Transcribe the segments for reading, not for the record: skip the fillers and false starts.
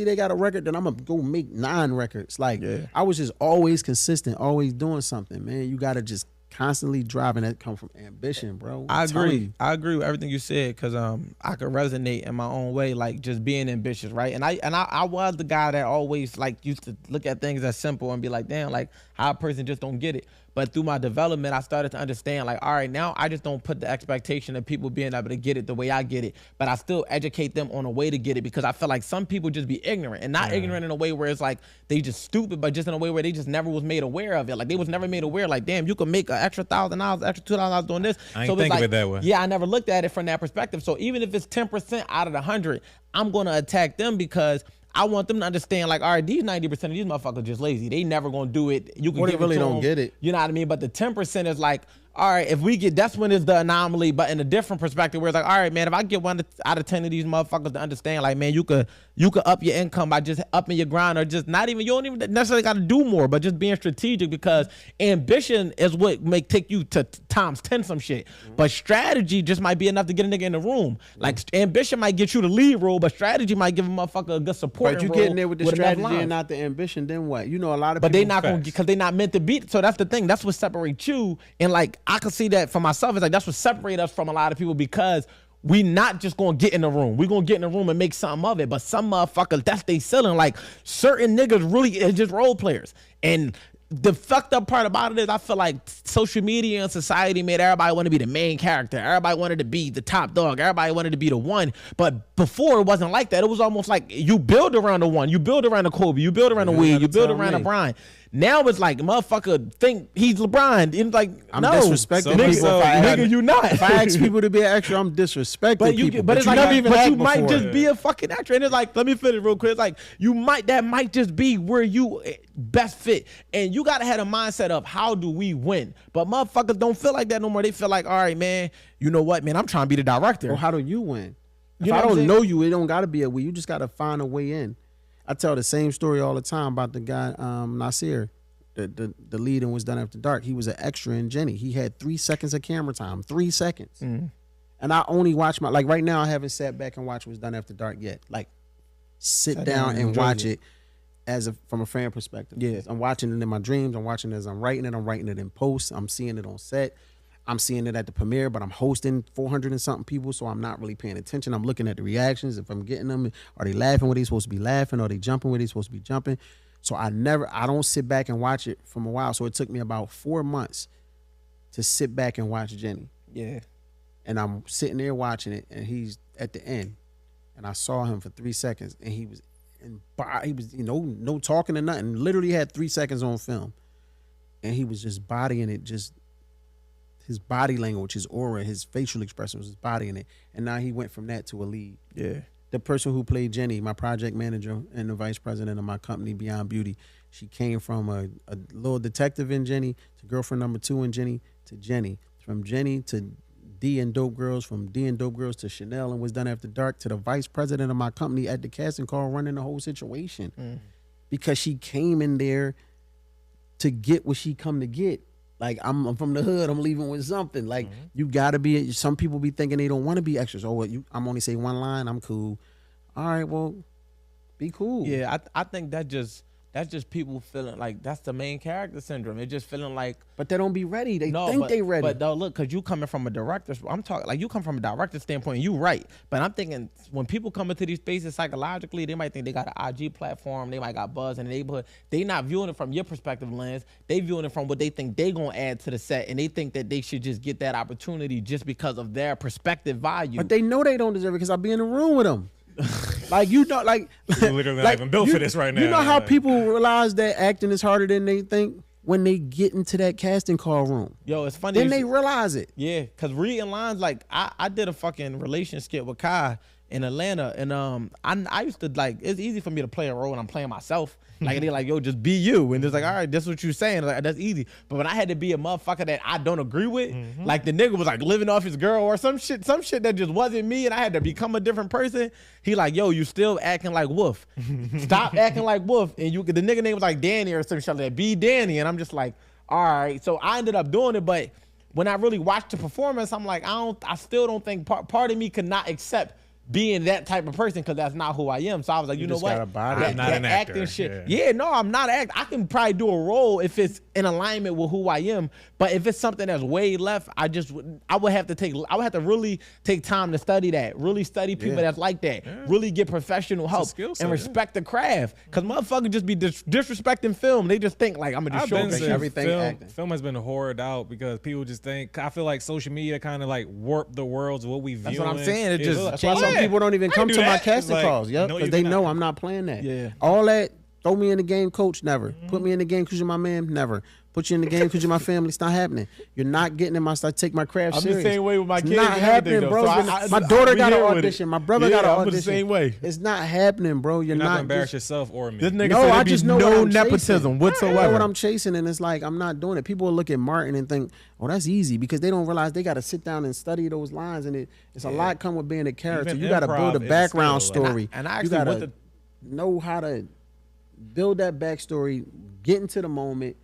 50 they got a record, then I'm gonna go make 9 records. Like I was just always consistent, always doing something, man. You gotta just constantly driving. That come from ambition, bro. I agree with everything you said, because I could resonate in my own way, like just being ambitious, right? And I was the guy that always like used to look at things as simple and be like, damn, like how a person just don't get it. But through my development, I started to understand, like, all right, now I just don't put the expectation of people being able to get it the way I get it, but I still educate them on a way to get it, because I feel like some people just be ignorant, and not ignorant in a way where it's like they just stupid, but just in a way where they just never was made aware of it. Like they was never made aware, like, damn, you can make an extra $1,000, extra $2,000 doing this. I ain't think of it that way. Yeah, I never looked at it from that perspective. So even if it's 10% out of the 100, I'm going to attack them, because I want them to understand, like, all right, these 90% of these motherfuckers just lazy. They never gonna do it. You can give really it to don't them, get it. You know what I mean? But the 10% is like, all right, if we get, that's when it's the anomaly, but in a different perspective where it's like, all right, man, if I get 1 out of 10 of these motherfuckers to understand, like, man, you could up your income by just upping your grind, or just not even, you don't even necessarily got to do more, but just being strategic, because ambition is what make take you to times 10 some shit. But strategy just might be enough to get a nigga in the room. Like ambition might get you the lead role, but strategy might give a motherfucker a good support. But you getting there with the strategy and not the ambition, then what? You know, a lot of but people. They not gonna, because they not meant to beat. So that's the thing. That's what separates you. And like I can see that for myself. It's like that's what separates us from a lot of people, because we not just gonna get in the room. We gonna get in the room and make something of it. But some motherfuckers, that's they selling. Like certain niggas really is just role players. And the fucked up part about it is I feel like social media and society made everybody want to be the main character. Everybody wanted to be the top dog. Everybody wanted to be the one. But before it wasn't like that. It was almost like you build around the one. You build around the Kobe. You build around the Wade. You build around the Brian. Now it's like motherfucker think he's LeBron. It's like I'm no, disrespecting nigga, people. Nigga, you not. If I ask people to be an actor, I'm disrespecting people. But it's you like, never even but act you might before. just be a fucking actor. And it's like, let me finish real quick. It's like that might just be where you best fit. And you gotta have a mindset of how do we win? But motherfuckers don't feel like that no more. They feel like, all right, man, you know what, man, I'm trying to be the director. Well, how do you win? If You know I what I'm don't saying? know you, it don't gotta be a way. You just gotta find a way in. I tell the same story all the time about the guy Nasir. The lead in Was Done After Dark. He was an extra in Jenny. He had 3 seconds of camera time. 3 seconds. And I only watch like right now I haven't sat back and watched Was Done After Dark yet. Like sit down and watch it from a fan perspective. Yeah. I'm watching it in my dreams. I'm watching it as I'm writing it in post. I'm seeing it on set. I'm seeing it at the premiere, but I'm hosting 400 and something people, so I'm not really paying attention. I'm looking at the reactions. If I'm getting them, are they laughing where they supposed to be laughing? Are they jumping where they supposed to be jumping? So I don't sit back and watch it from a while. So it took me about 4 months to sit back and watch Jenny. Yeah. And I'm sitting there watching it, and he's at the end, and I saw him for 3 seconds, and he was no talking or nothing. Literally had 3 seconds on film, and he was just bodying it, just his body language, his aura, his facial expression was just bodying it, and now he went from that to a lead. Yeah. The person who played Jenny, my project manager and the vice president of my company, Beyond Beauty, she came from a little detective in Jenny to girlfriend number 2 in Jenny to Jenny. From Jenny to D and Dope Girls, from D and Dope Girls to Chanel and Was Done After Dark, to the vice president of my company at the casting call running the whole situation. Because she came in there to get what she come to get. Like, I'm from the hood, I'm leaving with something. Like, you gotta be, some people be thinking they don't want to be extras. Oh, I'm only say one line, I'm cool. All right, well, be cool. Yeah, I think that's just people feeling like that's the main character syndrome. It's just feeling like, but they don't be ready. They think they ready. But though, look, because you coming from a director, I'm talking like you come from a director standpoint. You right, but I'm thinking when people come into these spaces psychologically, they might think they got an IG platform, they might got buzz in the neighborhood. They not viewing it from your perspective lens. They viewing it from what they think they gonna add to the set, and they think that they should just get that opportunity just because of their perspective value. But they know they don't deserve it because I be in the room with them. Like, you know, like You're literally not even built for this right now. You know how people realize that acting is harder than they think when they get into that casting call room. Yo, it's funny. Then they realize it. Yeah, because reading lines, like I did a fucking relation skit with Kai in Atlanta, and I used to, like, it's easy for me to play a role when I'm playing myself. Like, they like, yo, just be you. And it's like, all right, that's what you're saying. Like, that's easy. But when I had to be a motherfucker that I don't agree with, like the nigga was like living off his girl or some shit that just wasn't me, and I had to become a different person. He like, yo, you still acting like Wolf. Stop acting like Wolf. And the nigga name was like Danny or some shit like that. Be Danny. And I'm just like, all right. So I ended up doing it, but when I really watched the performance, I'm like, I still don't think part of me could not accept being that type of person because that's not who I am. So I was like, you know just what? got a body. That, I'm not that an actor. acting shit. Yeah. Yeah, no, I'm not an actor. I can probably do a role if it's in alignment with who I am. But if it's something that's way left, I would have to really take time to study that. Really study people that's like that. Yeah. Really get professional help and respect the craft. Because motherfuckers just be disrespecting film. They just think like I'm gonna just show everything. Film has been hoarded out because people just think. I feel like social media kind of like warp the worlds of what we view. That's what I'm saying. That's why some people don't even come to my casting calls. Yep, because they know I'm not playing that. Yeah. All that, throw me in the game, coach, never. Put me in the game because you're my man, never. Put you in the game because you're my family. It's not happening. You're not getting in my stuff. Take my craft serious. I'm the same way with my kids. It's not happening, bro. So my daughter got an audition. My brother got an I'm audition. the same way. It's not happening, bro. You're not not gonna embarrass yourself or me. This nigga no, said I just know no what I'm nepotism chasing. whatsoever. I know what I'm chasing, and it's like I'm not doing it. People will look at Martin and think, "Oh, that's easy," because they don't realize they got to sit down and study those lines, and it's a lot come with being a character. Even you got to build a background story. And I you got to know how to build that backstory, get into the moment,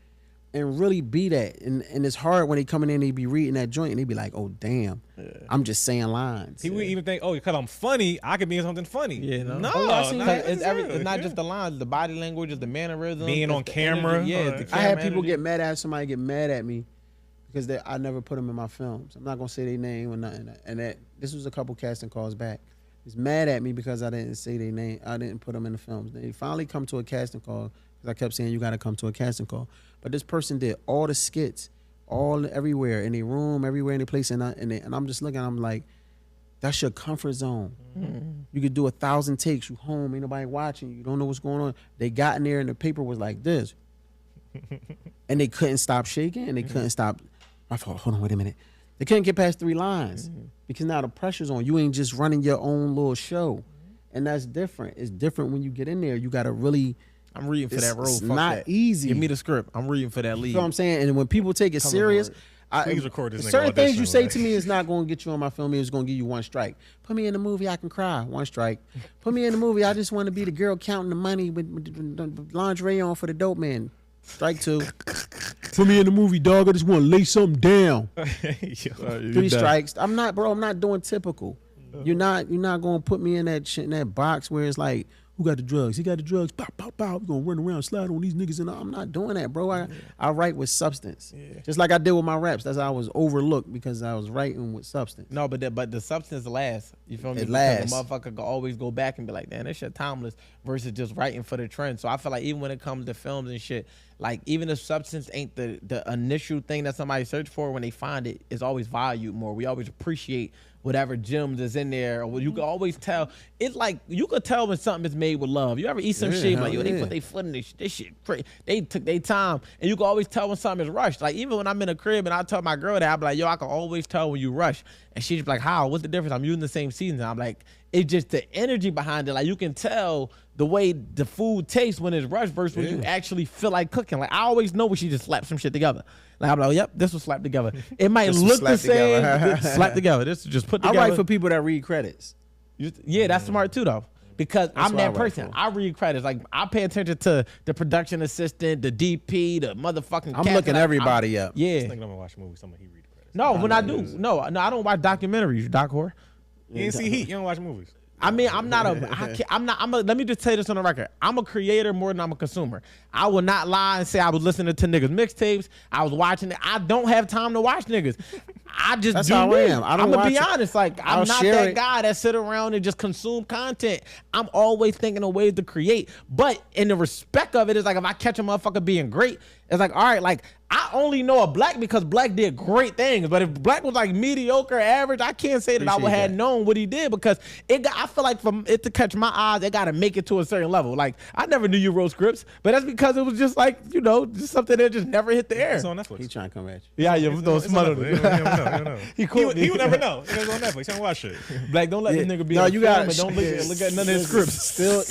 and really be that. And it's hard when they coming in, they be reading that joint, and they be like, "Oh, damn, I'm just saying lines." He would even think, "Oh, because I'm funny, I could be in something funny." Yeah, no, it's not just the lines, the body language, it's the mannerism, being on camera. I had people get mad at somebody get mad at me because I never put them in my films. I'm not gonna say their name or nothing. And this was a couple casting calls back. He's mad at me because I didn't say their name. I didn't put them in the films. They finally come to a casting call because I kept saying you got to come to a casting call. But this person did all the skits, everywhere in their room, everywhere in their place, and I'm just looking. I'm like, that's your comfort zone. Mm-hmm. You could do 1,000 takes. You home, ain't nobody watching. You don't know what's going on. They got in there and the paper was like this, and they couldn't stop shaking and they couldn't stop. I thought, hold on, wait a minute. They couldn't get past 3 lines because now the pressure's on. You ain't just running your own little show, and that's different. It's different when you get in there. You got to really. I'm reading for that role. It's Fuck not that. easy. Give me the script. I'm reading for that lead. You know what I'm saying? And when people take it serious, please record this. Certain things you say to me is not going to get you on my film. It's going to give you 1 strike. Put me in the movie, I can cry. 1 strike. Put me in the movie, I just want to be the girl counting the money with the lingerie on for the dope man. Strike 2. Put me in the movie, dog. I just want to lay something down. 3 strikes. I'm not doing typical. You're not going to put me in that box where it's like, who got the drugs? He got the drugs. Pow, pow, pow. We're going to run around, slide on these niggas. And I'm not doing that, bro. I write with substance. Yeah. Just like I did with my raps. That's how I was overlooked because I was writing with substance. No, but the substance lasts. You feel me? It lasts. The motherfucker can always go back and be like, damn, this shit timeless versus just writing for the trend. So I feel like even when it comes to films and shit, like even if substance ain't the initial thing that somebody search for, when they find it, it's always valued more. We always appreciate whatever gems is in there. Or you can always tell. It's like you could tell when something is made with love. You ever eat some shit like, yo, they put their foot in this shit. They took their time, and you can always tell when something is rushed. Like even when I'm in a crib and I tell my girl that, I be like, yo, I can always tell when you rush. And she's like, how? What's the difference? I'm using the same seasoning. I'm like, it's just the energy behind it. Like you can tell the way the food tastes when it's rushed versus when you actually feel like cooking. Like I always know when she just slapped some shit together. Like I'm like, yep, this was slapped together. It might look the same, slapped together. This is just put together. I write for people that read credits. Yeah, that's smart too though. Because I'm that person. I read credits. Like I pay attention to the production assistant, the DP, the motherfucking. I'm looking everybody up. Yeah. I'm gonna watch a movie. Somebody he read credits. No, when I do, no, I don't watch documentaries. Doc horror. You didn't see Heat. You don't watch movies. I mean, let me just say this on the record. I'm a creator more than I'm a consumer. I will not lie and say I was listening to niggas mixtapes. I was watching it. I don't have time to watch niggas. I just That's do how me. I am. I'm gonna be honest. Like I'm not that guy that sit around and just consume content. I'm always thinking of ways to create. But in the respect of it, it's like if I catch a motherfucker being great, it's like, all right, like I only know a Black because Black did great things. But if Black was like mediocre, average, I can't say that I would have known what he did because I feel like for it to catch my eyes, it got to make it to a certain level. Like I never knew you wrote scripts, but that's because it was just like, just something that just never hit the air. It's on Netflix. He trying to come at you. Yeah, you don't smother him. He would never know. It's on Netflix. Don't watch it. Black, don't let this nigga be. No, you got. Don't look at none of his scripts.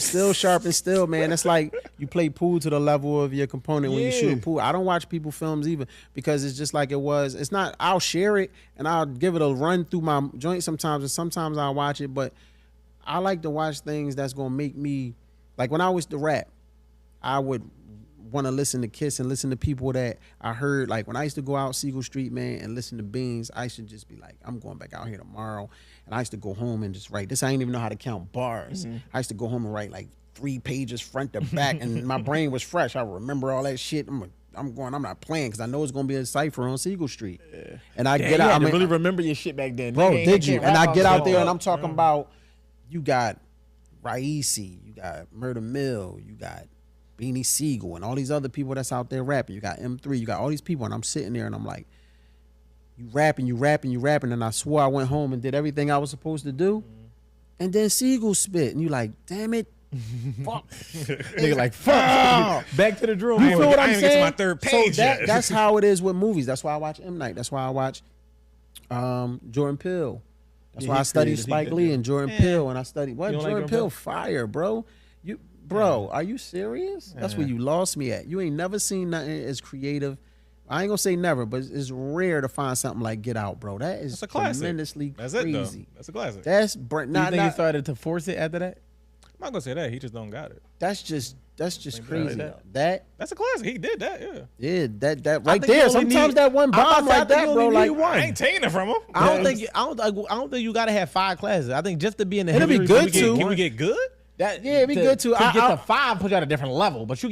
Still sharp and still, man. It's like you play pool to the level of your component when you shoot pool. I don't watch people films either because it's just like it was. It's not. I'll share it and I'll give it a run through my joint sometimes, and sometimes I'll watch it. But I like to watch things that's gonna make me like when I was to rap. I would want to listen to Kiss and listen to people that I heard. Like when I used to go out Siegel Street, man, and listen to Beans, I should just be like, I'm going back out here tomorrow. And I used to go home and just write. This I didn't even know how to count bars. I used to go home and write like 3 pages front to back, and my brain was fresh. I remember all that shit. I'm not playing because I know it's gonna be a cipher on Siegel Street. Yeah. And I get out. I mean, really remember your shit back then, bro. Did you? And I get out there and I'm talking about, you got Raisi, you got Murder Mill, you got Beanie Siegel, and all these other people that's out there rapping. You got M3, you got all these people, and I'm sitting there and I'm like, you rapping, and I swore I went home and did everything I was supposed to do, and then Siegel spit, and you like, damn it. Fuck. Nigga like, fuck. Back to the drum. You feel what I'm I ain't saying? get to my third page so yet. that's how it is with movies. That's why I watch M. Night. That's why I watch Jordan Peele. That's why I study Spike Lee and Jordan Peele, and I study Jordan Peele fire, bro. Are you serious? That's where you lost me at. You ain't never seen nothing as creative. I ain't gonna say never, but it's rare to find something like Get Out, bro. That is tremendously That's crazy. it, though. That's a classic. That's You think he started to force it after that? I'm not gonna say that. He just don't got it. That's just crazy. That's a classic. He did that. Yeah. That right there. Sometimes that one bomb like that, bro. Like I ain't taking it from him. I don't think you gotta have 5 classes. I think just to be in the It'll be good too. Can we get good? It'd be good too. To get to 5, put you at a different level. But you